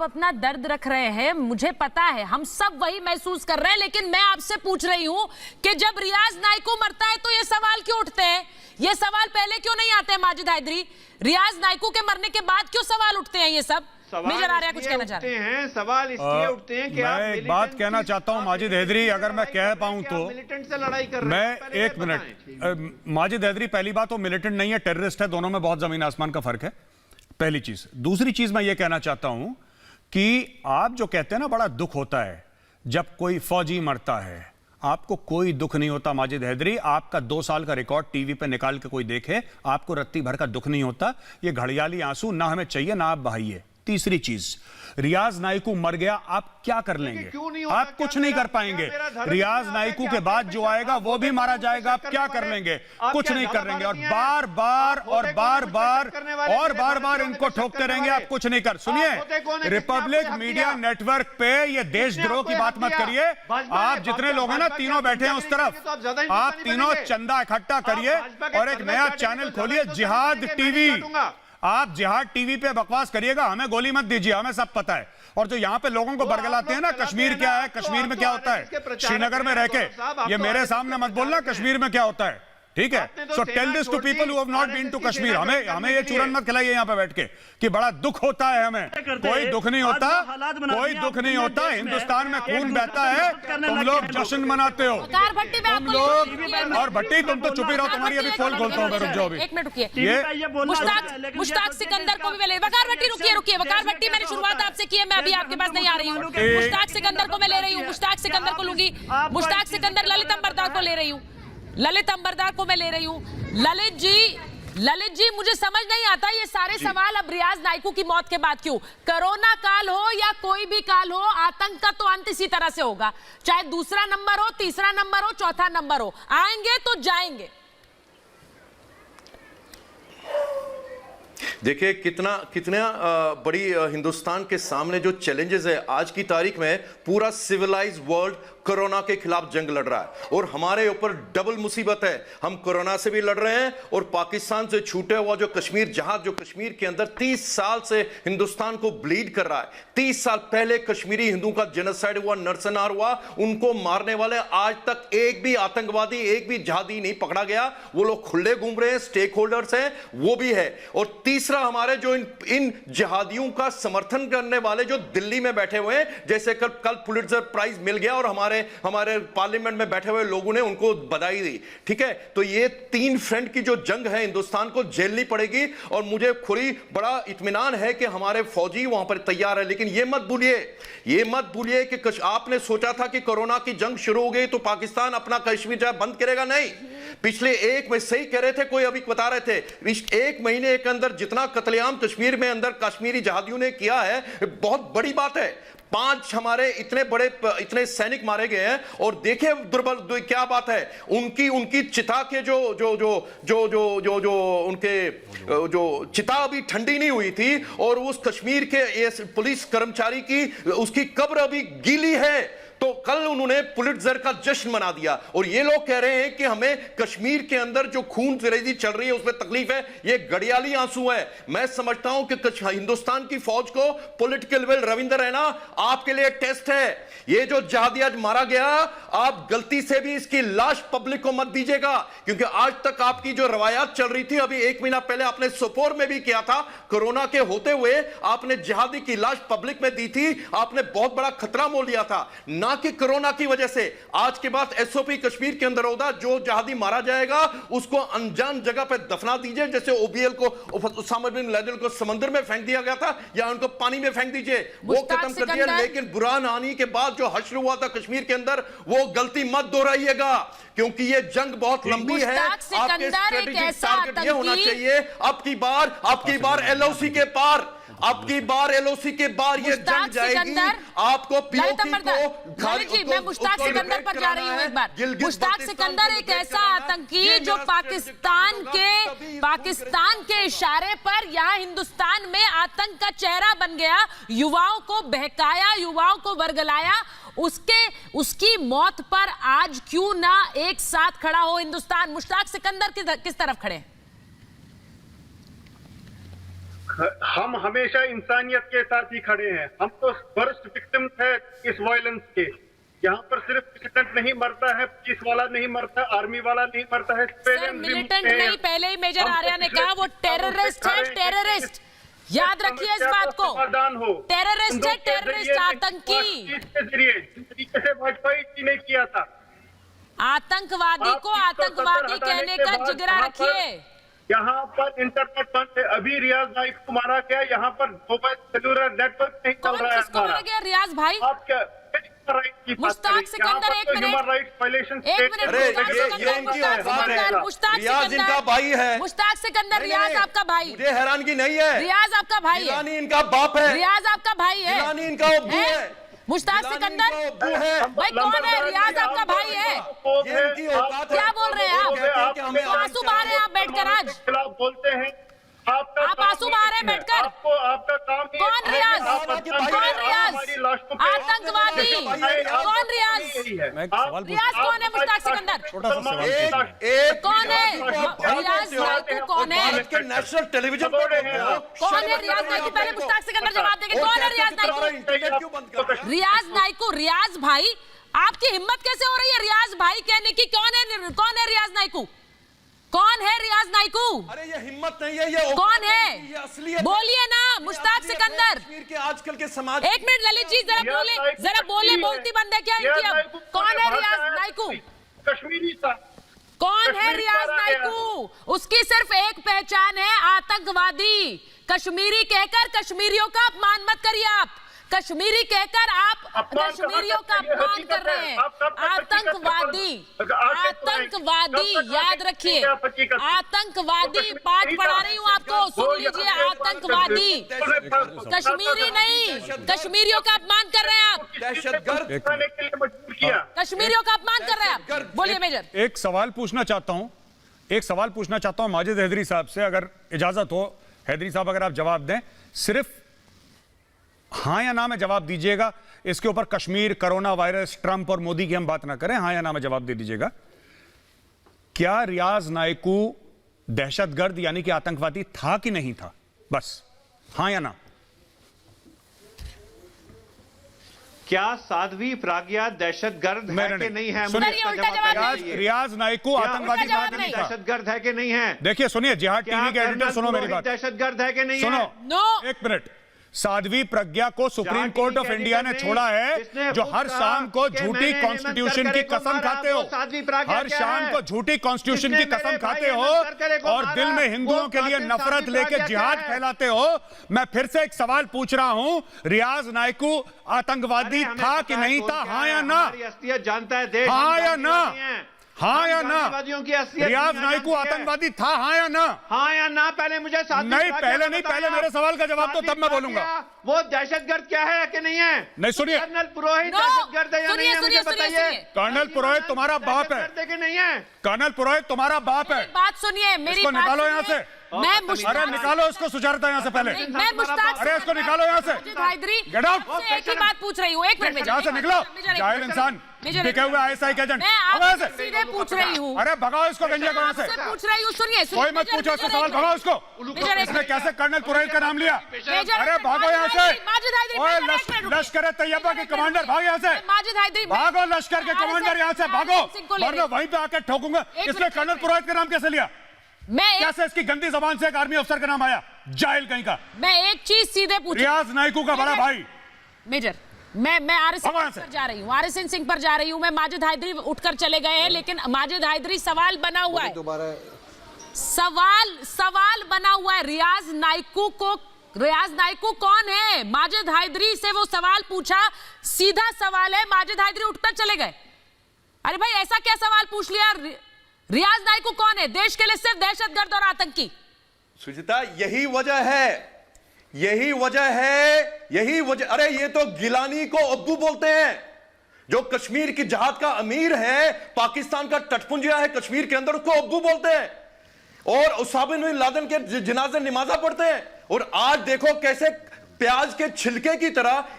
आप अपना दर्द रख रहे हैं, मुझे पता है, हम सब वही महसूस कर रहे हैं, लेकिन मैं आपसे पूछ रही हूं कि जब रियाज नाइकू मरता है तो ये सवाल क्यों उठते हैं? ये सवाल पहले क्यों नहीं आते हैं माजिद हैदरी? रियाज नाइकू के मरने के बाद क्यों सवाल उठते हैं ये सब? मेजर आ रहा है, कुछ कहना चाहते हैं? सवाल इसलिए उठते हैं कि मैं एक बात कहना चाहता हूं माजिद हैदरी, अगर मैं कह पाऊं तो मिलिटेंट से लड़ाई कर रहे मैं हैं। एक मिनट, माजिद हैदरी, पहली बात वो मिलिटेंट नहीं है, टेररिस्ट है, दोनों में बहुत जमीन आसमान का फर्क है, पहली चीज। दूसरी चीज मैं ये कहना चाहता हूं कि आप जो कहते हैं ना बड़ा दुख होता है जब कोई फौजी मरता है, आपको कोई दुख नहीं होता माजिद हैदरी। आपका 2 साल का रिकॉर्ड टीवी पे निकाल के कोई देखे, आपको रत्ती भर का दुख नहीं होता। ये घड़ियाली आंसू ना हमें चाहिए, ना आप बहाइए। तीसरी चीज, रियाज नाइकू मर गया, आप क्या कर लेंगे? आप कुछ नहीं कर पाएंगे। रियाज नाइकू के बाद जो आएगा वो भी मारा जाएगा, आप क्या कर लेंगे? कुछ नहीं कर लेंगे। और बार बार इनको ठोकते रहेंगे, आप कुछ नहीं कर। सुनिए, रिपब्लिक मीडिया नेटवर्क पे ये देशद्रोह की बात मत करिए। आप जितने लोग हैं ना, तीनों बैठे हैं उस तरफ, आप तीनों चंदा इकट्ठा करिए और एक नया चैनल खोलिए, जिहाद टीवी। आप जिहाद टीवी पे बकवास करिएगा, हमें गोली मत दीजिए, हमें सब पता है। और जो यहाँ पे लोगों को बरगलाते हैं ना, कश्मीर क्या है, कश्मीर में क्या होता है, श्रीनगर में रह के ये मेरे सामने मत बोलना कश्मीर में क्या होता है, ठीक है? So tell this to people who have not been to Kashmir. हमें ये चूरन मत खिलाइए यहाँ पे बैठ के कि बड़ा दुख होता है। हमें कोई दुख नहीं होता, कोई दुख नहीं होता। हिंदुस्तान में खून बहता है, तुम लोग जश्न मनाते हो, तुम लोग। और भट्टी, तुम तो चुप ही रहो, तुम्हारी अभी पोल खोलता हूँ मैं, रुक जाओ अभी। एक मिनट रुकिए, मुश्ताक सिकंदर को भी ले। वकार भट्टी रुकिए, वकार भट्टी, मैंने शुरुआत आपसे की है, मैं अभी आपके पास नहीं आ रही हूँ। मुश्ताक सिकंदर को मैं ले रही हूँ, मुश्ताक सिकंदर को लूंगी। मुश्ताक सिकंदर, ललित अंबरदार को ले रही हूँ, ललित अंबरदार को मैं ले रही हूँ। ललित जी, मुझे समझ नहीं आता ये सारे सवाल अब रियाज नाइकू की मौत के बाद क्यों? कोरोना काल हो या कोई भी काल हो, आतंक का तो अंत इसी तरह से होगा, चाहे दूसरा नंबर हो, तीसरा नंबर हो, चौथा नंबर हो, आएंगे तो जाएंगे। देखिए कितना बड़ी हिंदुस्तान के सामने जो चैलेंजेस है। आज की तारीख में पूरा सिविलाइज वर्ल्ड कोरोना के खिलाफ जंग लड़ रहा है और हमारे ऊपर डबल मुसीबत है। हम कोरोना से भी लड़ रहे हैं और पाकिस्तान से छूटे हुआ जो कश्मीर जहाज, जो कश्मीर के अंदर 30 साल से हिंदुस्तान को ब्लीड कर रहा है। 30 साल पहले कश्मीरी हिंदू का जेनोसाइड हुआ, नरसंहार हुआ, उनको मारने वाले आज तक एक भी आतंकवादी, एक भी जिहादी नहीं पकड़ा गया। वो लोग खुले घूम रहे हैं, स्टेक होल्डर्स हैं, वो भी है। और तीसरा, हमारे जो इन जिहादियों का समर्थन करने वाले जो दिल्ली में बैठे हुए हैं, जैसे कल पुलित्जर प्राइज मिल गया और हमारे पार्लियामेंट में बैठे हुए लोगों ने उनको बधाई दी, ठीक है? तो ये 3 फ्रंट की जो जंग है, हिंदुस्तान को झेलनी पड़ेगी। और मुझे खुली बड़ा इत्मीनान है कि हमारे फौजी वहां पर तैयार है। लेकिन ये मत भूलिए कि आपने सोचा था कि कोरोना की जंग शुरू हो गई तो पाकिस्तान अपना कश्मीर जो बंद करेगा, नहीं। पिछले 1 महीने सही कह रहे थे, कोई अभी बता रहे थे, 1 महीने के अंदर जितना कत्लेआम कश्मीर में अंदर कश्मीरी जिहादियों ने किया है, बहुत बड़ी बात है। 5 हमारे इतने सैनिक मारे गए हैं। और देखिए दुर्बल क्या बात है, उनकी चिता के जो उनके जो चिता अभी ठंडी नहीं हुई थी और उस कश्मीर के पुलिस कर्मचारी की उसकी कब्र अभी गीली है। तो कल उन्होंने पुलित्जर का जश्न मना दिया और ये लोग कह रहे हैं कि हमें कश्मीर के अंदर जो खून रेजी चल रही है उसमें तकलीफ है। ये घड़ियाली आंसू है। मैं समझता हूं कि हिंदुस्तान की फौज को पॉलिटिकल विल, रविंदर रैना, आपके लिए टेस्ट है। ये जो जिहादी आज मारा गया, आप गलती से भी इसकी लाश पब्लिक को मत दीजिएगा, क्योंकि आज तक आपकी जो रवायात चल रही थी, अभी 1 महीना पहले आपने सोपोर में भी किया था, कोरोना के होते हुए आपने जिहादी की लाश पब्लिक में दी थी। आपने बहुत बड़ा खतरा मोल लिया था, ना कि कोरोना की वजह से। आज के बाद एसओपी कश्मीर के अंदर होगा, जो जिहादी मारा जाएगा उसको अनजान जगह पे दफना दीजिए। जैसे ओबीएल को, उसामा बिन लादेन को समंदर में फेंक दिया गया था, या उनको पानी में फेंक दीजिए, वो खत्म कर दिया। लेकिन बुरहान आनी के बाद जो हश्र हुआ था कश्मीर के अंदर, वो गलती मत दोहराइएगा, क्योंकि ये जंग बहुत लंबी है। आपके स्ट्रेटेजिक टारगेट ये होना चाहिए, अब की बार एलओसी के पार, अब की बार एलओसी के बार ये जंग जाएगी। आपको पीओके को मैं मुश्ताक सिकंदर पर जा रही हूँ एक बार। मुश्ताक सिकंदर एक ऐसा आतंकी जो पाकिस्तान के इशारे पर यहाँ हिंदुस्तान में आतंक का चेहरा बन गया, युवाओं को बहकाया, युवाओं को वर्गलाया। उसकी मौत पर आज क्यों ना एक साथ खड़ा हो हिंदुस्तान? मुश्ताक सिकंदर किस तरफ खड़े? हम हमेशा इंसानियत के साथ ही खड़े हैं। हम तो वर्स्ट विक्टिम थे इस वायलेंस के। यहाँ पर सिर्फ मिलिटेंट नहीं मरता है, पुलिस वाला नहीं मरता, आर्मी वाला नहीं मरता है, सर मिलिटेंट नहीं, पहले ही मेजर आर्या ने कहा वो टेररिस्ट है, टेररिस्ट। याद रखिए इस बात को, समाधान हो। टेररिस्ट है, टेररिस्ट, आतंकी। के जरिए जिस तरीके से वाजपेयी जी ने किया था, आतंकवादी को आतंकवादी कहने का जिगरा रखिए। यहाँ पर इंटरनेट बंद है। अभी रियाज नाइक को मारा गया, यहाँ पर मोबाइल सेलुलर नेटवर्क नहीं चल कौन रहा है। किसको मारा गया? रियाज भाई। आप क्या मुश्ताक सिकंदर, एक मिनट, ह्यूमन राइट्स वायलेशन, एक मिनट। अरे ये इनकी औकात है। मुश्ताक रियाज इनका भाई है। मुश्ताक सिकंदर, रियाज आपका भाई। मुझे हैरानगी नहीं है। रियाज आपका भाई है। गिलानी इनका बाप है। रियाज आपका भाई है। गिलानी इनका अब्बू है। मुश्ताक सिकंदर है। भाई कौन है? रियाज आपका भाई है। ये इनकी औकात है। क्या बोल रहे हैं आप? कहते हैं कि हमें आंसू बहा रहे हैं आप बैठकर आज। खिलाफ बोलते हैं। आप आंसू बहा रहे हैं बैठकर। आपको आपका काम ही कौन रियाज? कौन रियाज? आतंकवादी। कौन रियाज? रियाज कौन है? मुश्ताक सिकंदर छोटा सा सवाल कौन है? रियाज नाइकू कौन है? के नेशनल टेलीविजन कौन है रियाज नाइकू? पहले मुश्ताक सिकंदर जवाब देंगे। कौन है रियाज नाइकू? रियाज नाइकू, रियाज भाई, आपकी हिम्मत कैसे हो रही है रियाज भाई कहने की? कौन है रियाज नाइकू? कौन है रियाज नाइकू? अरे ये हिम्मत नहीं है, ये कौन है? ये असलियत। बोलिए ना मुश्ताक सिकंदर। कश्मीर के आजकल के समाज। एक मिनट ललित जी, जरा बोले, बोलती बंद है क्या इनकी अब? कौन है रियाज नाइकू? कश्मीरी था। कौन है रियाज नाइकू? उसकी सिर्फ एक पहचान है, आतंकवादी। कश्मीरी कहकर कश्मीरियों का अपमान मत करिए आप। कश्मीरी कहकर आप कश्मीरियों का अपमान कर रहे हैं। आतंकवादी, आतंकवादी, याद रखिए, आतंकवादी। पाठ पढ़ा रही हूँ आपको, सुन लीजिए। आतंकवादी, कश्मीरी नहीं, कश्मीरियों का अपमान कर रहे हैं आप। दहशतगर्द कश्मीरियों का अपमान कर रहे हैं आप। बोलिए मेजर। एक सवाल पूछना चाहता हूं माजिद हैदरी साहब से, अगर इजाजत हो। हैदरी साहब, अगर आप जवाब दें, सिर्फ हाँ या ना में जवाब दीजिएगा। इसके ऊपर कश्मीर, कोरोना वायरस, ट्रंप और मोदी की हम बात ना करें। हाँ या ना में जवाब दे दीजिएगा। क्या रियाज नाइकू दहशतगर्द यानी कि आतंकवादी था कि नहीं था? बस हाँ या ना। क्या साध्वी प्रज्ञा दहशतगर्द है कि नहीं है? रियाज नाइकू आतंकवादी था कि नहीं था? दहशतगर्द है कि नहीं है? देखिए सुनिए, जिहाद टीवी के एडिटर, सुनो मेरी बात। दहशतगर्द है कि नहीं है? सुनो, एक मिनट। साध्वी प्रज्ञा को सुप्रीम कोर्ट ऑफ इंडिया ने छोड़ा है, जो हर शाम को झूठी कॉन्स्टिट्यूशन की कसम खाते हो। हर शाम को झूठी कॉन्स्टिट्यूशन की कसम खाते हो और दिल में हिंदुओं के लिए नफरत लेके जिहाद फैलाते हो। मैं फिर से एक सवाल पूछ रहा हूं, रियाज नाइकू आतंकवादी था कि नहीं था? हाँ या ना? जानता है देश। हाँ या ना? हाँ या ना? की रियाज नाइकू आतंकवादी था? हाँ या ना? हाँ या ना? पहले मुझे नहीं, पहले नहीं, पहले मेरे सवाल का जवाब दो, तब मैं बोलूंगा। वो दहशतगर्द क्या है कि नहीं है? नहीं, सुनिए। कर्नल पुरोहित दहशतगर्द है या नहीं है? मुझे बताइए। कर्नल पुरोहित तुम्हारा बाप है कि नहीं है? कर्नल पुरोहित तुम्हारा बाप है। बात सुनिए मेरी। इसको निकालो यहाँ से। अरे निकालो इसको सुचरता यहाँ से पहले। मैं मुश्ताक, अरे इसको निकालो यहाँ से। Get out. एक ही बात पूछ रही हूँ, एक मिनट। यहाँ से निकलो, जाहिल इंसान, बिके हुए ISI के एजेंट। मैं सीधे पूछ रही हूँ। अरे भगाओ इसको गंजा को यहाँ से। पूछ रही हूँ, सुनिए। कोई मत पूछो इसको सवाल, भगाओ इसको। इसने कैसे कर्नल पुरोहित का नाम लिया? अरे भागो यहाँ से। लश्कर तैयबा के कमांडर, भागो यहाँ से। माजिद हैदरी, भागो लश्कर के कमांडर यहाँ से, भागो, वरना वहीं पे आके ठोकूंगा। इसने कर्नल पुरोहित का नाम कैसे लिया? कैसे इसकी गंदी जबान से एक आर्मी अफसर का नाम आया? जाहिल कहीं का। मैं एक चीज सीधे पूछ, रियाज नाइकू का बड़ा भाई। मेजर, मैं आरएसएन पर जा रही हूँ, आरएसएन सिंह पर जा रही हूँ। मैं माजिद हैदरी उठकर चले गए हैं, लेकिन माजिद हैदरी सवाल बना हुआ है। सवाल बना हुआ है। रियाज नाइकू कौन है? माजिद हैदरी से वो सवाल पूछा, सीधा सवाल है। माजिद हैदरी उठकर चले गए। अरे भाई, ऐसा क्या सवाल पूछ लिया? रियाज नाइकू कौन है? देश के लिए सिर्फ दहशतगर्द और आतंकी। सुचिता, यही वजह है। अरे ये तो गिलानी को अब्बू बोलते हैं, जो कश्मीर की जहाद का अमीर है, पाकिस्तान का तटपुंजिया है कश्मीर के अंदर, उसको अब्बू बोलते हैं। और उसामा बिन लादेन के जनाजे नमाजा पढ़ते हैं। और आज देखो कैसे प्याज के छिलके की तरह